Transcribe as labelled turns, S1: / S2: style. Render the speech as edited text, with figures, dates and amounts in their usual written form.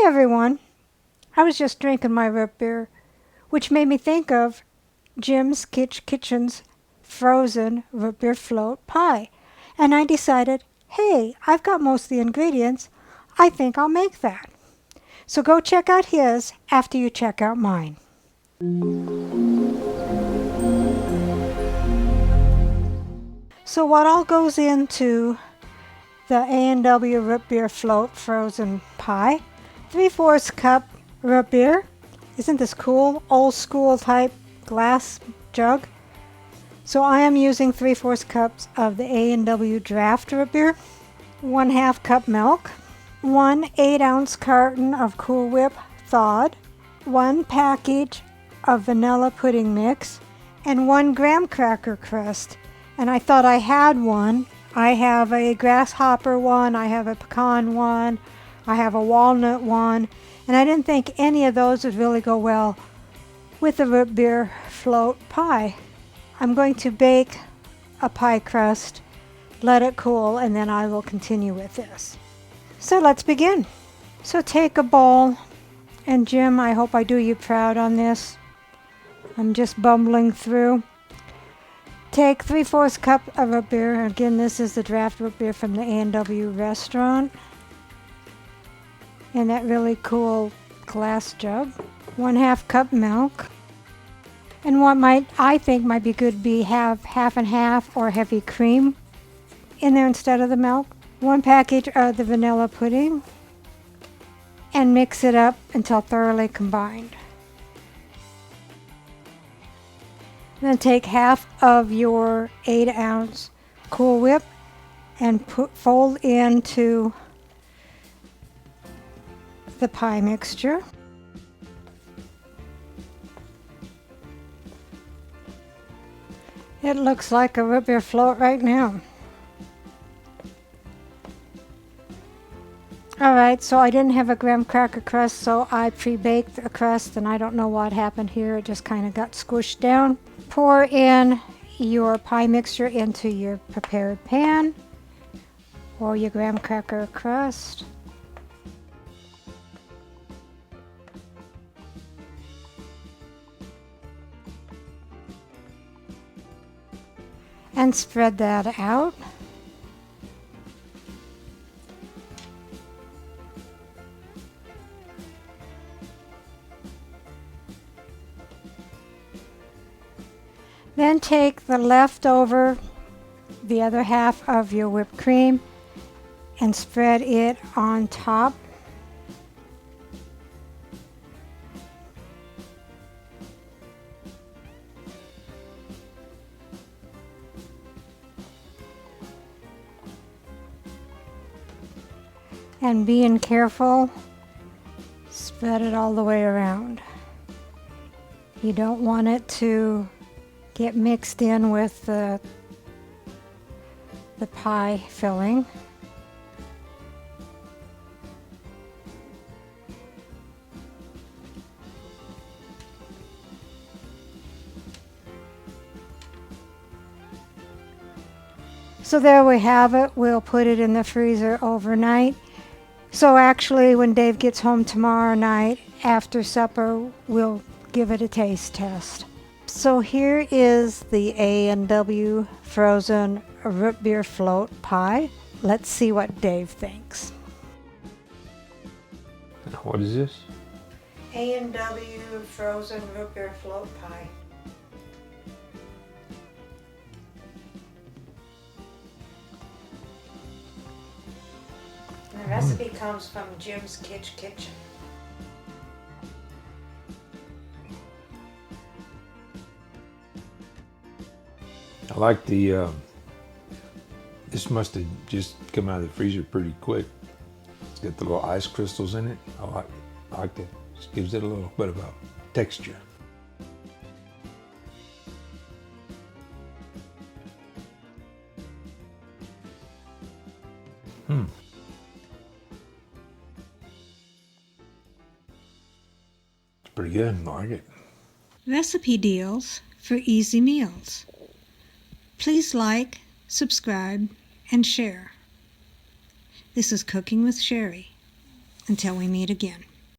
S1: everyone. I was just drinking my root beer, which made me think of Jim's Kitchen's frozen root beer float pie. And I decided, hey, I've got most of the ingredients. I think I'll make that. So go check out his after you check out mine. So what all goes into the A&W root beer float frozen pie? 3/4 cup root beer. Isn't this cool? Old school type glass jug. So I am using 3/4 cups of the A&W draft root beer. 1/2 cup milk. 1 8-ounce carton of Cool Whip thawed. 1 package of vanilla pudding mix. And 1 graham cracker crust. And I thought I had one. I have a grasshopper one, I have a pecan one, I have a walnut one, and I didn't think any of those would really go well with the root beer float pie. I'm going to bake a pie crust, let it cool, and then I will continue with this. So let's begin. So take a bowl, and Jim, I hope I do you proud on this. I'm just bumbling through. Take 3/4 cup of root beer. Again, this is the draft root beer from the A&W restaurant. In that really cool glass jug. 1/2 cup milk. And what I think might be good be have half and half or heavy cream in there instead of the milk. 1 package of the vanilla pudding. And mix it up until thoroughly combined. Then take half of your 8-ounce Cool Whip and fold into the pie mixture. It looks like a root beer float right now. Alright, so I didn't have a graham cracker crust, so I pre-baked a crust, and I don't know what happened here. It just kind of got squished down. Pour in your pie mixture into your prepared pan or your graham cracker crust. And spread that out. Then take the leftover, the other half of your whipped cream, and spread it on top. And being careful, spread it all the way around. You don't want it to get mixed in with the pie filling. So there we have it. We'll put it in the freezer overnight. So actually when Dave gets home tomorrow night after supper, we'll give it a taste test. So here is the A&W frozen root beer float pie. Let's see what Dave thinks.
S2: What is this?
S1: A&W frozen root beer float pie. And the recipe comes from Jim's Kitchen.
S2: I like the, this must have just come out of the freezer pretty quick. It's got the little ice crystals in it. I like that. Just gives it a little bit of a texture. It's pretty good. I like it.
S1: Recipe deals for easy meals. Please like, subscribe, and share. This is Cooking with Sherry. Until we meet again.